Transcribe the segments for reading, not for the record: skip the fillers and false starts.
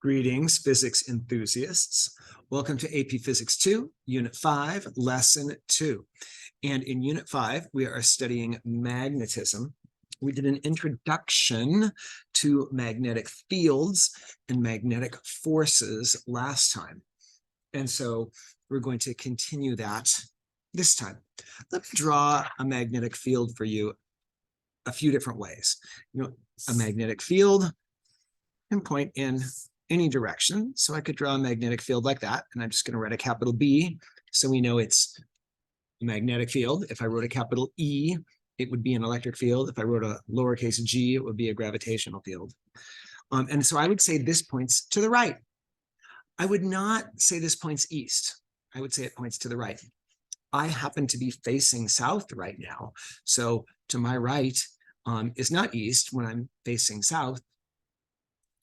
Greetings, physics enthusiasts. Welcome to AP Physics 2, Unit 5, Lesson 2. And in Unit 5, we are studying magnetism. We did an introduction to magnetic fields and magnetic forces last time. And so we're going to continue that this time. Let me draw a magnetic field for you a few different ways. A magnetic field can point in any direction. So I could draw a magnetic field like that, and I'm just going to write a capital B, so we know it's a magnetic field. If I wrote a capital E, it would be an electric field. If I wrote a lowercase g, it would be a gravitational field. And so I would say this points to the right. I would not say this points east. I would say it points to the right. I happen to be facing south right now. So to my right is not east when I'm facing south.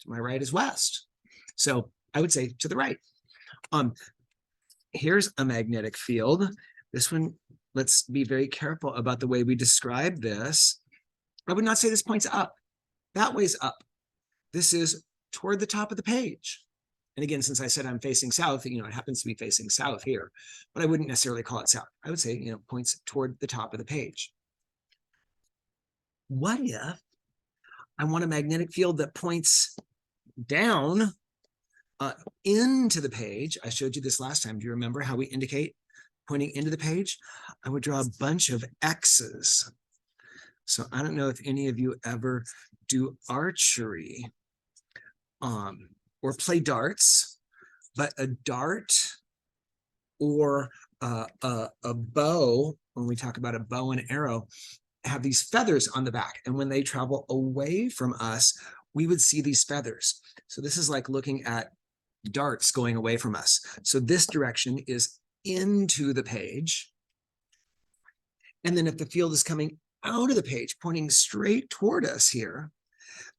To my right is west. So I would say to the right. Here's a magnetic field. This one, let's be very careful about the way we describe this. I would not say this points up. That way's up. This is toward the top of the page. And again, since I said I'm facing south, it happens to be facing south here, but I wouldn't necessarily call it south. I would say, points toward the top of the page. What if I want a magnetic field that points down into the page? I showed you this last time. Do you remember how we indicate pointing into the page? I would draw a bunch of X's. So I don't know if any of you ever do archery or play darts, but a dart or a bow, when we talk about a bow and arrow, have these feathers on the back. And when they travel away from us, we would see these feathers. So this is like looking at darts going away from us. So this direction is into the page. And then if the field is coming out of the page, pointing straight toward us here,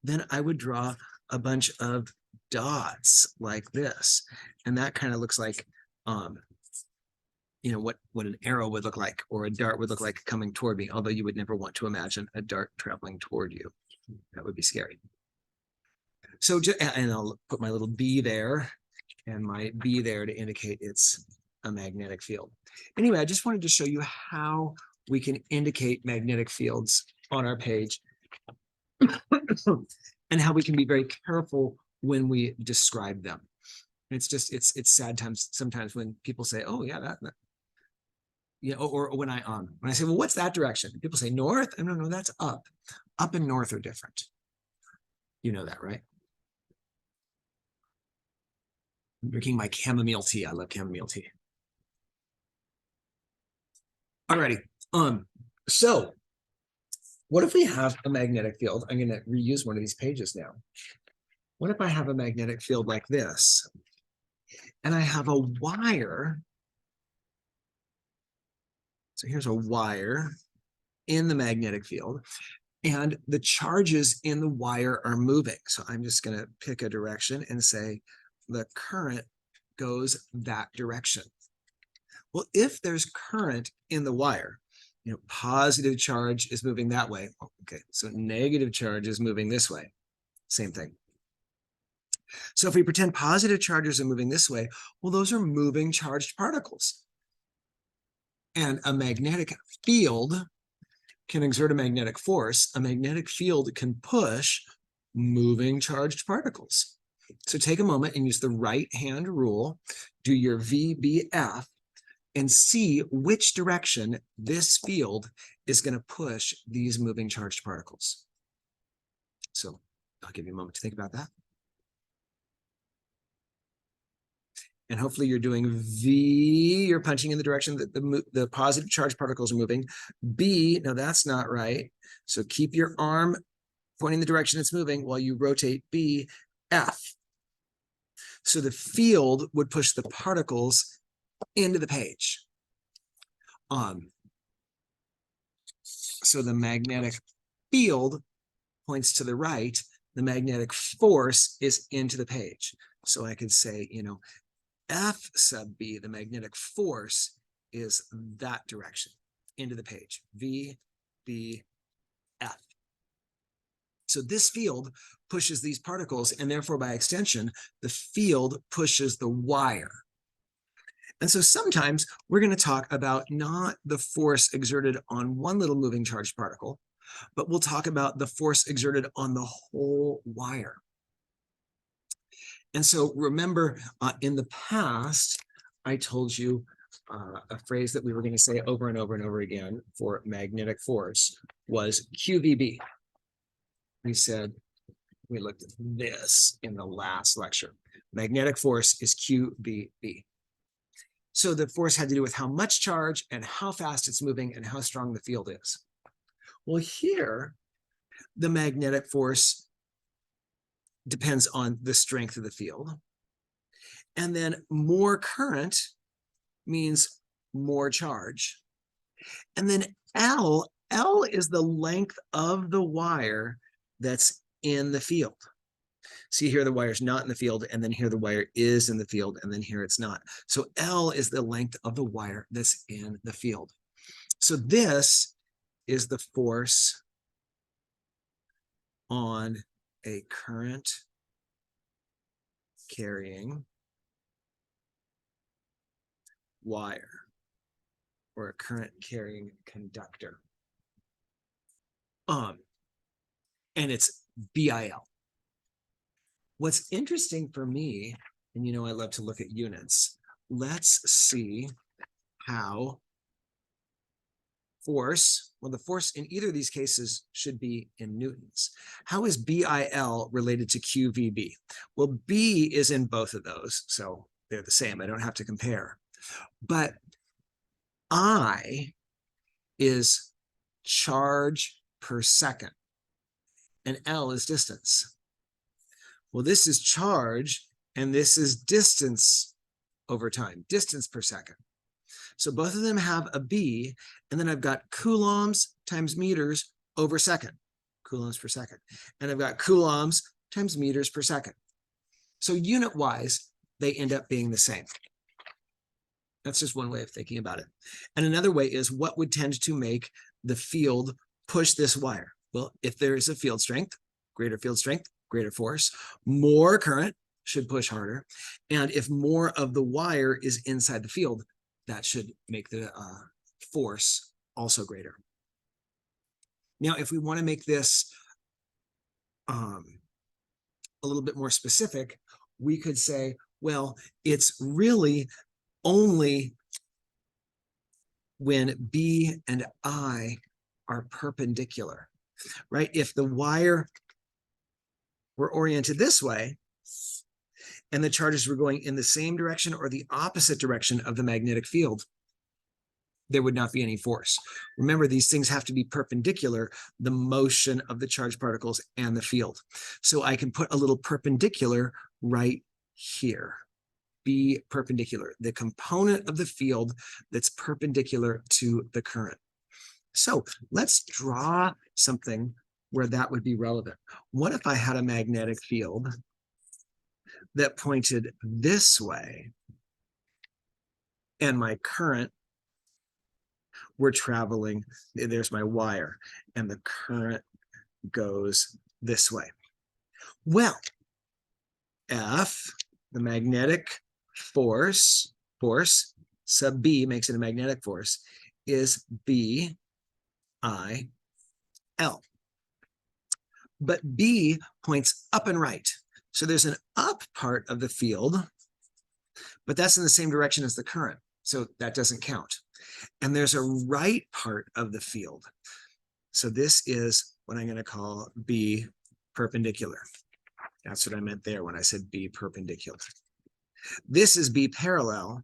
then I would draw a bunch of dots like this. And that kind of looks like, what an arrow would look like, or a dart would look like coming toward me, although you would never want to imagine a dart traveling toward you. That would be scary. So, and I'll put my little B there and my B there to indicate it's a magnetic field. Anyway, I just wanted to show you how we can indicate magnetic fields on our page and how we can be very careful when we describe them. It's sad sometimes when people say, oh yeah, that or when I say, well, what's that direction? People say north. And no, that's up. Up and north are different. You know that, right? I'm drinking my chamomile tea. I love chamomile tea. Alrighty. So what if we have a magnetic field? I'm going to reuse one of these pages now. What if I have a magnetic field like this, and I have a wire? So here's a wire in the magnetic field, and the charges in the wire are moving. So I'm just going to pick a direction and say the current goes that direction. Well, if there's current in the wire, positive charge is moving that way. Okay, so negative charge is moving this way. Same thing. So if we pretend positive charges are moving this way, well, those are moving charged particles. And a magnetic field can exert a magnetic force. A magnetic field can push moving charged particles. So take a moment and use the right-hand rule, do your VBF, and see which direction this field is going to push these moving charged particles. So I'll give you a moment to think about that. And hopefully you're doing V, you're punching in the direction that the positive charged particles are moving. B, no, that's not right. So keep your arm pointing the direction it's moving while you rotate B, F. So the field would push the particles into the page. So the magnetic field points to the right. The magnetic force is into the page. So I could say, F sub B, the magnetic force, is that direction into the page. V, B, F. So this field pushes these particles, and therefore by extension, the field pushes the wire. And so sometimes we're going to talk about not the force exerted on one little moving charged particle, but we'll talk about the force exerted on the whole wire. And so remember, in the past, I told you a phrase that we were going to say over and over and over again for magnetic force was QVB. We said, we looked at this in the last lecture. Magnetic force is QVB. So the force had to do with how much charge and how fast it's moving and how strong the field is. Well, here, the magnetic force depends on the strength of the field. And then more current means more charge. And then L is the length of the wire that's in the field. See here, the wire's not in the field, and then here the wire is in the field, and then here it's not. So L is the length of the wire that's in the field. So this is the force on a current carrying wire or a current carrying conductor. And it's BIL. What's interesting for me, and you know I love to look at units, let's see how force, well, the force in either of these cases should be in newtons. How is BIL related to QVB? Well, B is in both of those, so they're the same. I don't have to compare. But I is charge per second, and L is distance. Well, this is charge, and this is distance over time, distance per second. So both of them have a B, and then I've got coulombs times meters over second, coulombs per second. And I've got coulombs times meters per second. So unit-wise, they end up being the same. That's just one way of thinking about it. And another way is what would tend to make the field push this wire? Well, if there is a field strength, greater force, more current should push harder. And if more of the wire is inside the field, that should make the force also greater. Now, if we want to make this a little bit more specific, we could say, well, it's really only when B and I are perpendicular, right? If the wire were oriented this way and the charges were going in the same direction or the opposite direction of the magnetic field, there would not be any force. Remember, these things have to be perpendicular, the motion of the charged particles and the field. So I can put a little perpendicular right here. Be perpendicular, the component of the field that's perpendicular to the current. So let's draw something where that would be relevant. What if I had a magnetic field that pointed this way and my current were traveling, there's my wire, and the current goes this way? Well, F, the magnetic force sub B makes it a magnetic force, is BIL. But B points up and right. So there's an up part of the field, but that's in the same direction as the current. So that doesn't count. And there's a right part of the field. So this is what I'm going to call B perpendicular. That's what I meant there when I said B perpendicular. This is B parallel,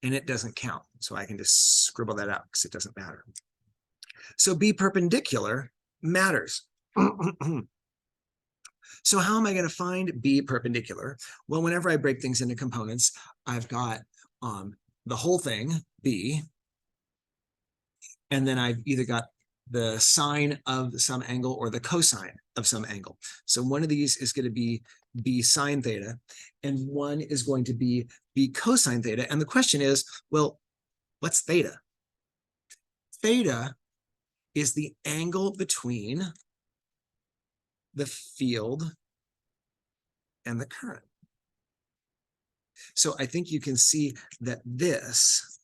and it doesn't count. So I can just scribble that out because it doesn't matter. So B perpendicular matters. So how am I going to find B perpendicular? Well, whenever I break things into components, I've got the whole thing, B, and then I've either got the sine of some angle or the cosine of some angle. So one of these is going to be B sine theta, and one is going to be B cosine theta. And the question is, well, what's theta? Theta is the angle between the field and the current. So I think you can see that this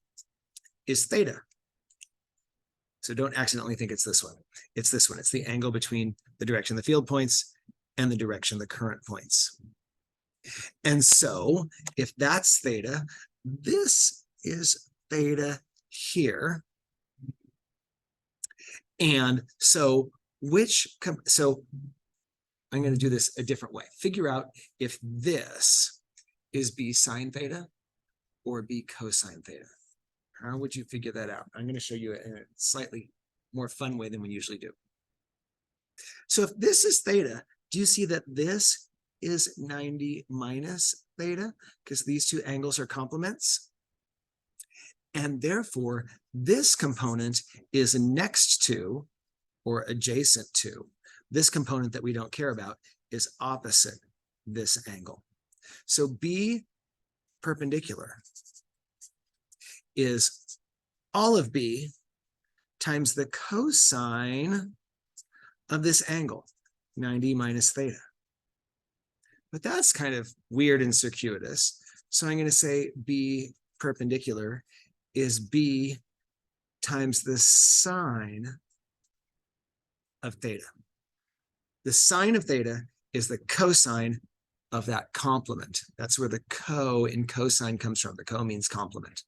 is theta. So don't accidentally think it's this one. It's this one. It's the angle between the direction the field points and the direction the current points. And so if that's theta, this is theta here. And so I'm going to do this a different way. Figure out if this is b sine theta or b cosine theta. How would you figure that out? I'm going to show you in a slightly more fun way than we usually do. So if this is theta, do you see that this is 90 minus theta? Because these two angles are complements. And therefore, this component is next to or adjacent to. This component that we don't care about is opposite this angle. So B perpendicular is all of B times the cosine of this angle, 90 minus theta. But that's kind of weird and circuitous. So I'm going to say B perpendicular is B times the sine of theta. The sine of theta is the cosine of that complement. That's where the co in cosine comes from. The co means complement.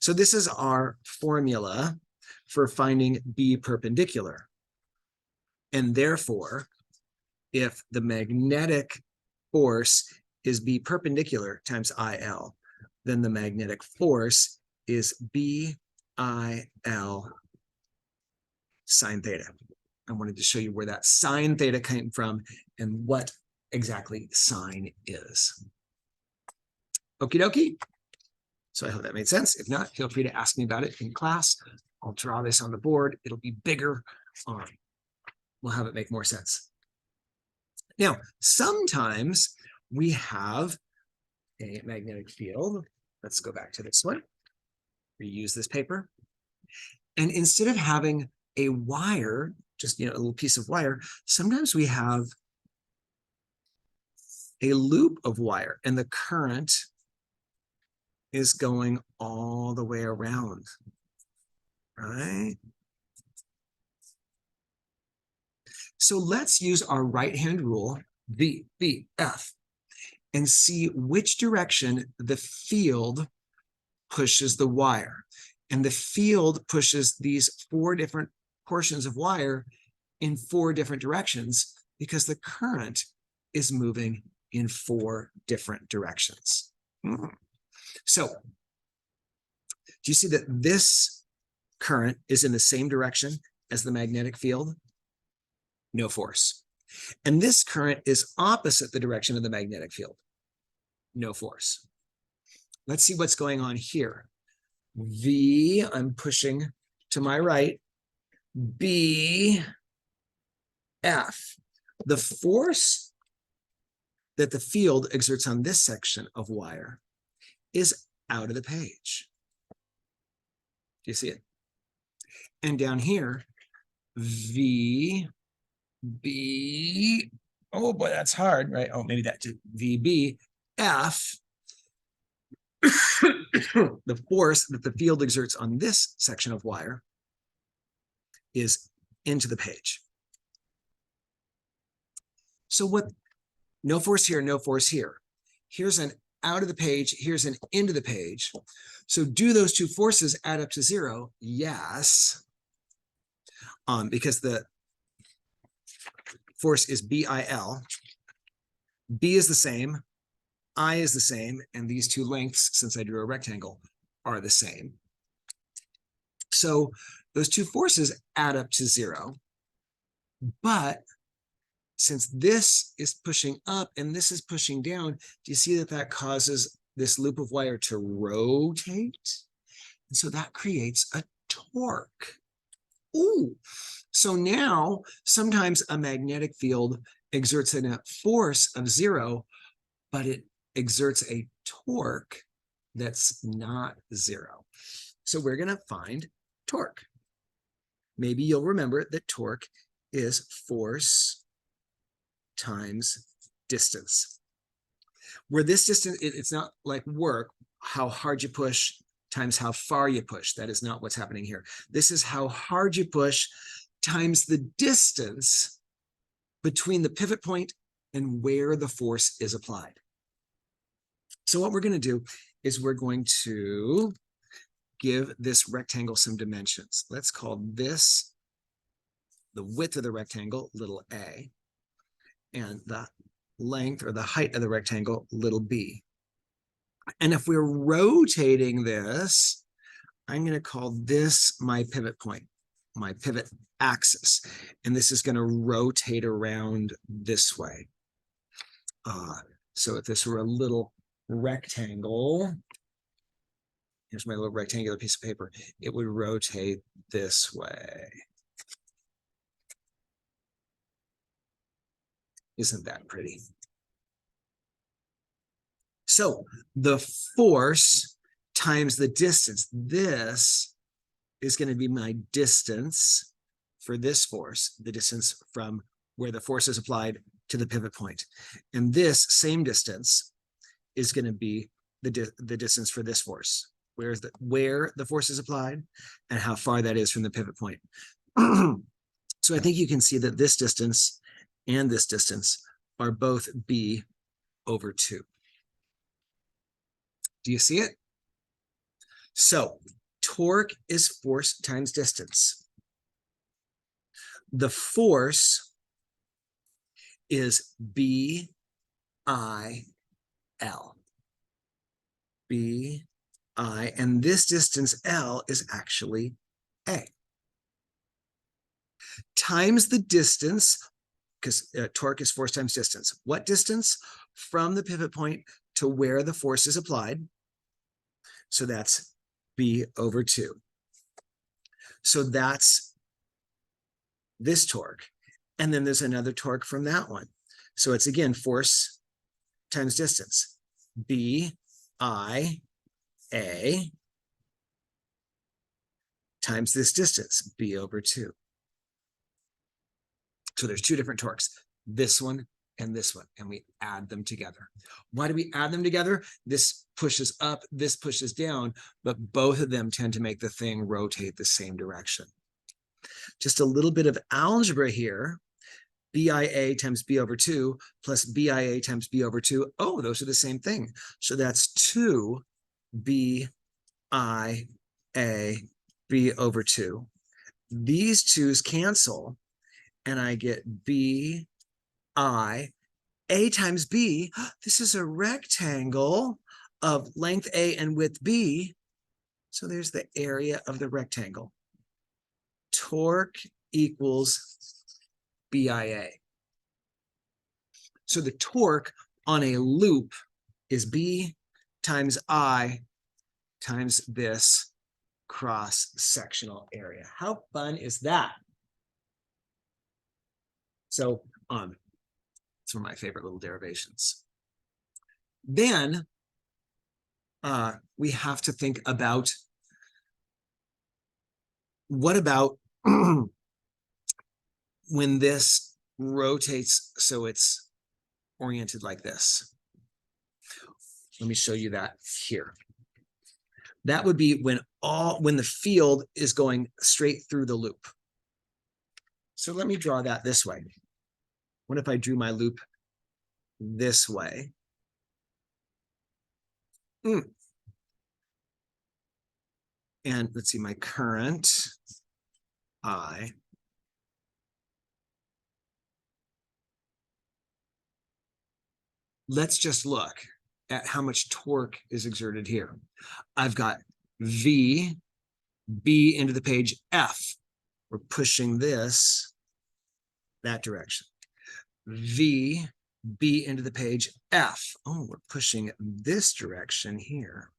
So this is our formula for finding B perpendicular. And therefore, if the magnetic force is B perpendicular times IL, then the magnetic force is BIL sine theta. I wanted to show you where that sine theta came from and what exactly sine is. Okie dokie. So I hope that made sense. If not, feel free to ask me about it in class. I'll draw this on the board. It'll be bigger. We'll have it make more sense. Now, sometimes we have a magnetic field. Let's go back to this one. Reuse this paper. And instead of having a wire, just a little piece of wire, sometimes we have a loop of wire, and the current is going all the way around, right? So let's use our right-hand rule, VF, and see which direction the field pushes the wire. And the field pushes these 4 different portions of wire in 4 different directions because the current is moving in 4 different directions. So, do you see that this current is in the same direction as the magnetic field? No force. And this current is opposite the direction of the magnetic field. No force. Let's see what's going on here. V, I'm pushing to my right. B, F. The force that the field exerts on this section of wire is out of the page. Do you see it? And down here, V, B, oh boy, that's hard, right? Oh, maybe that's VB, F, the force that the field exerts on this section of wire is into the page. So what, no force here, no force here. Here's an out of the page, here's an into the page. So do those 2 forces add up to 0? Yes. Because the force is BIL. B is the same, I is the same, and these 2 lengths, since I drew a rectangle, are the same. So those 2 forces add up to 0. But since this is pushing up and this is pushing down, do you see that that causes this loop of wire to rotate? And so that creates a torque. Ooh. So now sometimes a magnetic field exerts a net force of 0, but it exerts a torque that's not 0. So we're going to find torque. Maybe you'll remember that torque is force times distance. Where this distance, it's not like work, how hard you push times how far you push. That is not what's happening here. This is how hard you push times the distance between the pivot point and where the force is applied. So what we're going to do is we're going to give this rectangle some dimensions. Let's call this the width of the rectangle, little a, and the length or the height of the rectangle, little b. And if we're rotating this, I'm going to call this my pivot point, my pivot axis. And this is going to rotate around this way. So if this were a little rectangle, here's my little rectangular piece of paper, it would rotate this way. Isn't that pretty? So the force times the distance, this is going to be my distance for this force, the distance from where the force is applied to the pivot point. And this same distance is going to be the distance for this force, where the force is applied and how far that is from the pivot point. So I think you can see that this distance and this distance are both b over 2. Do you see it? So torque is force times distance. The force is B-I-L. B-I, and this distance L is actually A. Times the distance, because torque is force times distance. What distance? From the pivot point to where the force is applied. So that's B over 2. So that's this torque. And then there's another torque from that one. So it's again force times distance. B, I, A times this distance, B over 2. So there's two different torques, this one and this one, and we add them together. Why do we add them together? This pushes up, this pushes down, but both of them tend to make the thing rotate the same direction. Just a little bit of algebra here. BIA times B over 2 plus BIA times B over 2. Oh, those are the same thing. So that's 2 BIA B over 2. These twos cancel, and I get B I, A times B. This is a rectangle of length A and width B. So there's the area of the rectangle. Torque equals BIA. So the torque on a loop is B times I times this cross-sectional area. How fun is that? So it's one of my favorite little derivations. Then we have to think about, what about when this rotates so it's oriented like this? Let me show you that here. That would be when the field is going straight through the loop. So let me draw that this way. What if I drew my loop this way? And let's see, my current I. Let's just look at how much torque is exerted here. I've got V, B into the page F. We're pushing this that direction. V, B into the page F. Oh, we're pushing this direction here.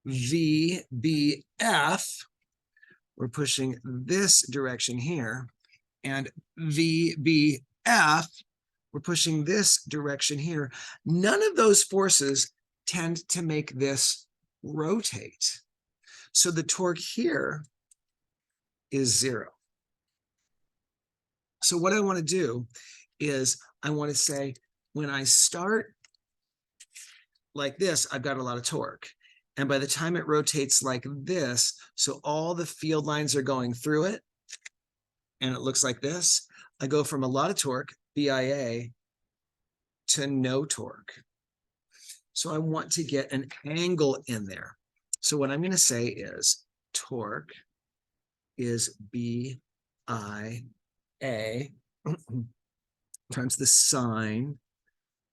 V, B, F. We're pushing this direction here. And V, B, F. We're pushing this direction here. None of those forces tend to make this rotate. So the torque here is 0. So what I want to do is I want to say when I start like this, I've got a lot of torque. And by the time it rotates like this, so all the field lines are going through it, and it looks like this, I go from a lot of torque, BIA, to no torque. So I want to get an angle in there. So what I'm going to say is torque is BIA times the sine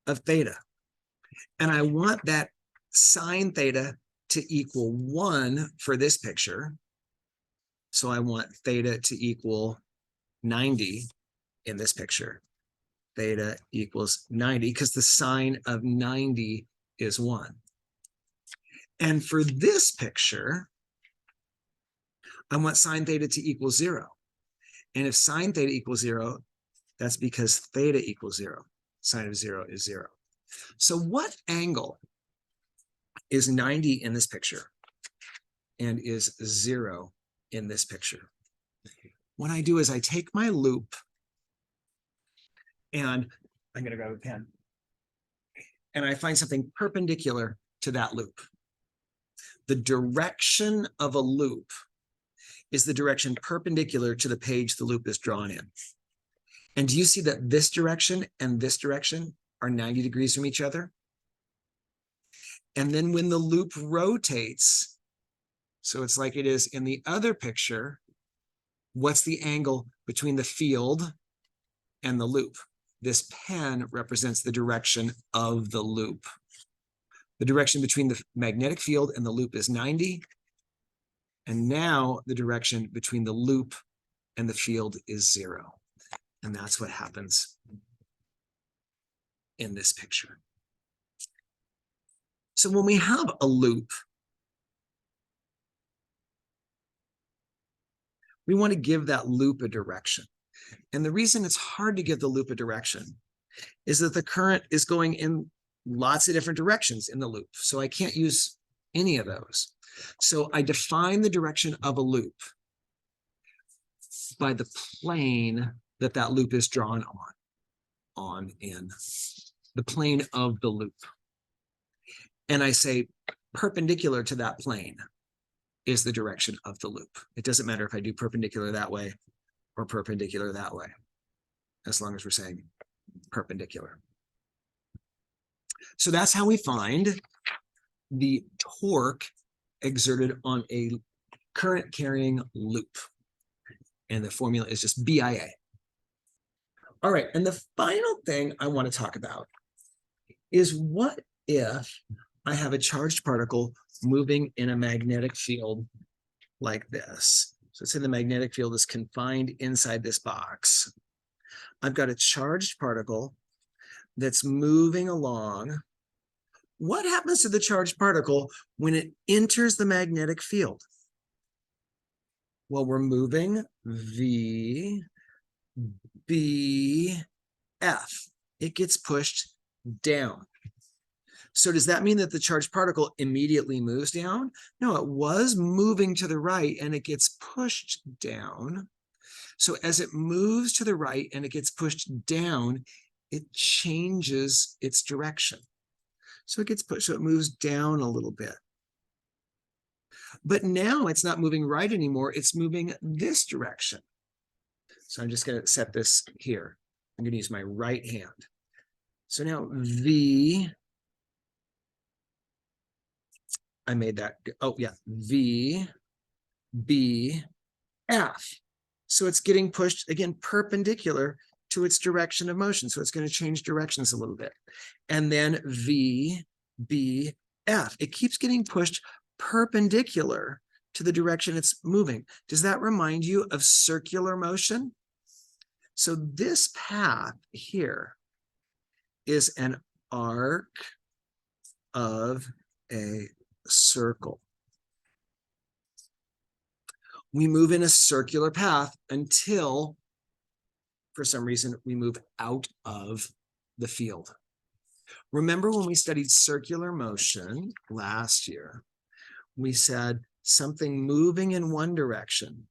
of theta. And I want that sine theta to equal 1 for this picture. So I want theta to equal 90 in this picture. Theta equals 90 because the sine of 90 is 1. And for this picture, I want sine theta to equal 0. And if sine theta equals 0, that's because theta equals 0. Sine of 0 is 0. So what angle is 90 in this picture and is 0 in this picture? What I do is I take my loop and I'm going to grab a pen and I find something perpendicular to that loop. The direction of a loop is the direction perpendicular to the page the loop is drawn in. And do you see that this direction and this direction are 90 degrees from each other? And then when the loop rotates, so it's like it is in the other picture, what's the angle between the field and the loop? This pen represents the direction of the loop. The direction between the magnetic field and the loop is 90. And now the direction between the loop and the field is 0. And that's what happens in this picture. So when we have a loop, we want to give that loop a direction. And the reason it's hard to give the loop a direction is that the current is going in lots of different directions in the loop. So I can't use any of those. So I define the direction of a loop by the plane that that loop is drawn on in the plane of the loop. And I say perpendicular to that plane is the direction of the loop. It doesn't matter if I do perpendicular that way or perpendicular that way, as long as we're saying perpendicular. So that's how we find the torque exerted on a current carrying loop. And the formula is just BIA. All right, and the final thing I want to talk about is what if I have a charged particle moving in a magnetic field like this. So let's say the magnetic field is confined inside this box. I've got a charged particle that's moving along. What happens to the charged particle when it enters the magnetic field? Well, we're moving V, B, F. It gets pushed down. So does that mean that the charged particle immediately moves down? No, it was moving to the right and it gets pushed down. So as it moves to the right and it gets pushed down, it changes its direction. So it gets pushed, so it moves down a little bit. But now it's not moving right anymore, it's moving this direction. So I'm just going to set this here. I'm going to use my right hand. So now V, I made that, oh yeah, V, B, F. So it's getting pushed, again, perpendicular to its direction of motion. So it's going to change directions a little bit. And then V, B, F. It keeps getting pushed perpendicular to the direction it's moving. Does that remind you of circular motion? So this path here is an arc of a circle. We move in a circular path until, for some reason, we move out of the field. Remember when we studied circular motion last year, we said something moving in one direction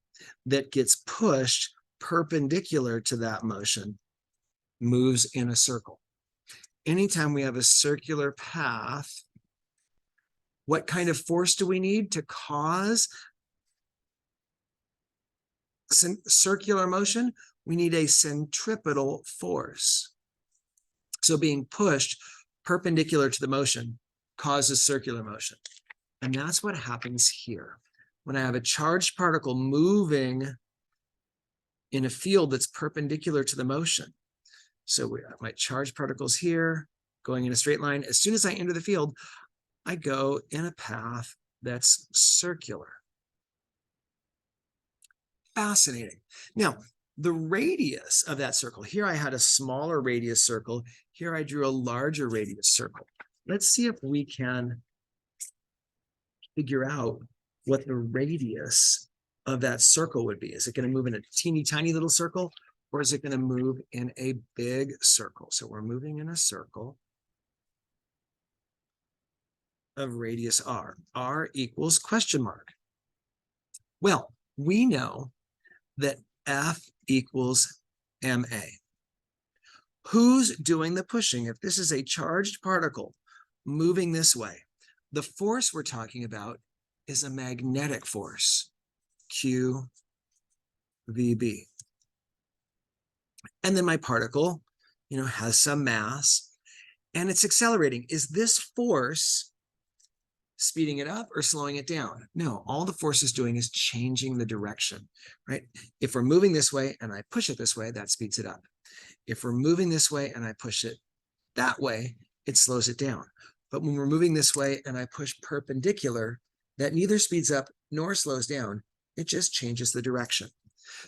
that gets pushed perpendicular to that motion moves in a circle. Anytime we have a circular path, what kind of force do we need to cause circular motion? We need a centripetal force. So being pushed perpendicular to the motion causes circular motion. And that's what happens here. When I have a charged particle moving in a field that's perpendicular to the motion. So we have my charged particles here going in a straight line. As soon as I enter the field, I go in a path that's circular. Fascinating. Now, the radius of that circle, here I had a smaller radius circle. Here I drew a larger radius circle. Let's see if we can figure out what the radius of that circle would be. Is it going to move in a teeny tiny little circle, or is it going to move in a big circle? So we're moving in a circle of radius r. R equals question mark. Well, we know that F equals ma. Who's doing the pushing? If this is a charged particle moving this way, the force we're talking about is a magnetic force, Q VB. And then my particle, has some mass and it's accelerating. Is this force speeding it up or slowing it down? No, all the force is doing is changing the direction, right? If we're moving this way and I push it this way, that speeds it up. If we're moving this way and I push it that way, it slows it down. But when we're moving this way and I push perpendicular, that neither speeds up nor slows down. It just changes the direction.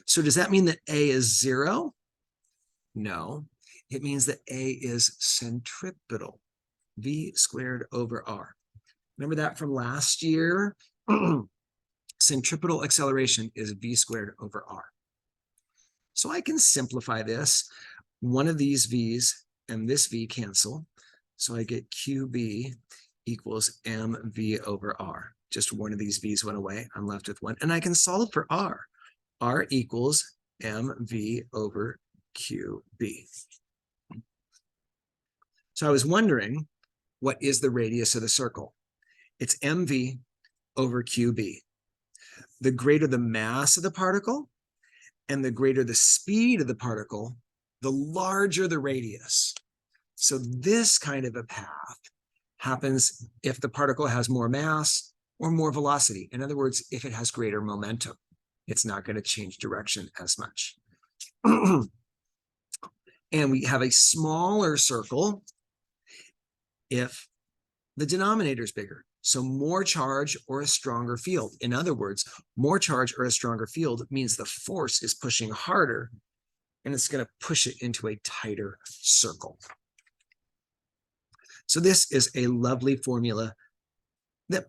So does that mean that A is 0? No, it means that A is centripetal, V squared over R. Remember that from last year? Centripetal acceleration is V squared over R. So I can simplify this. One of these V's and this V cancel. So I get QB equals MV over R. Just one of these V's went away. I'm left with one. And I can solve for R. R equals MV over QB. So I was wondering, what is the radius of the circle? It's MV over QB. The greater the mass of the particle and the greater the speed of the particle, the larger the radius. So this kind of a path happens if the particle has more mass or more velocity. In other words, if it has greater momentum, it's not going to change direction as much. And we have a smaller circle if the denominator is bigger. So more charge or a stronger field. In other words, more charge or a stronger field means the force is pushing harder and it's going to push it into a tighter circle. So this is a lovely formula that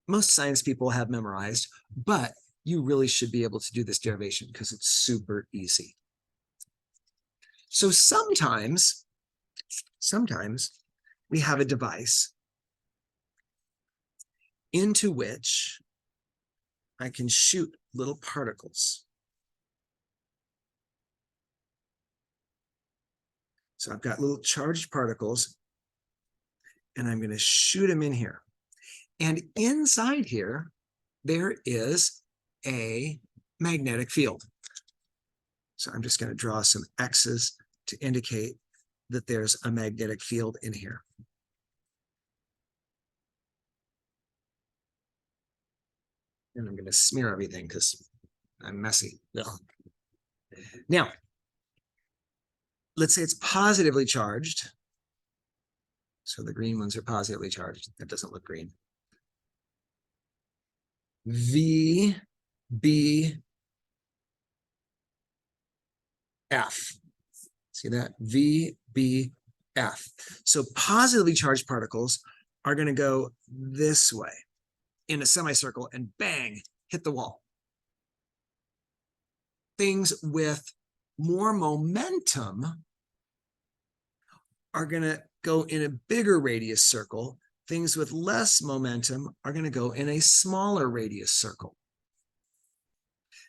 most science people have memorized, but you really should be able to do this derivation because it's super easy. So sometimes we have a device into which I can shoot little particles. So I've got little charged particles and I'm going to shoot them in here. And inside here, there is a magnetic field. So I'm just going to draw some X's to indicate that there's a magnetic field in here. And I'm going to smear everything because I'm messy. Now, let's say it's positively charged. So the green ones are positively charged. That doesn't look green. V, B, F. See that? V, B, F. So positively charged particles are going to go this way in a semicircle and bang, hit the wall. Things with more momentum are going to go in a bigger radius circle. Things with less momentum are going to go in a smaller radius circle.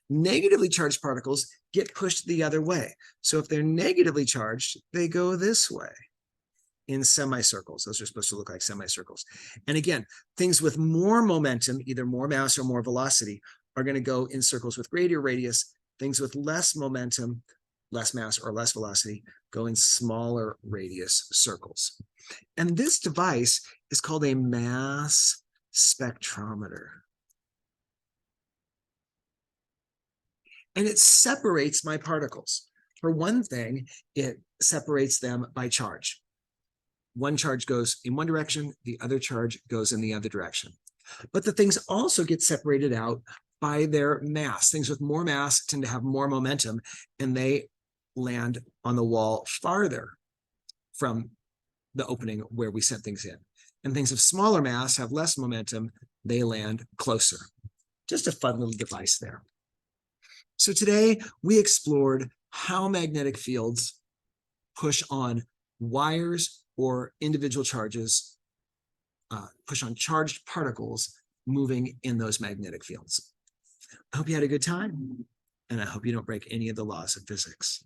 Negatively charged particles get pushed the other way. So if they're negatively charged, they go this way in semicircles. Those are supposed to look like semicircles. And again, things with more momentum, either more mass or more velocity, are going to go in circles with greater radius. Things with less momentum, less mass, or less velocity go in smaller radius circles. And this device is called a mass spectrometer. And it separates my particles. For one thing, it separates them by charge. One charge goes in one direction, the other charge goes in the other direction. But the things also get separated out by their mass. Things with more mass tend to have more momentum, and they land on the wall farther from the opening where we sent things in. And things of smaller mass have less momentum, they land closer. Just a fun little device there. So today we explored how magnetic fields push on wires or individual charges, push on charged particles moving in those magnetic fields. I hope you had a good time, and I hope you don't break any of the laws of physics.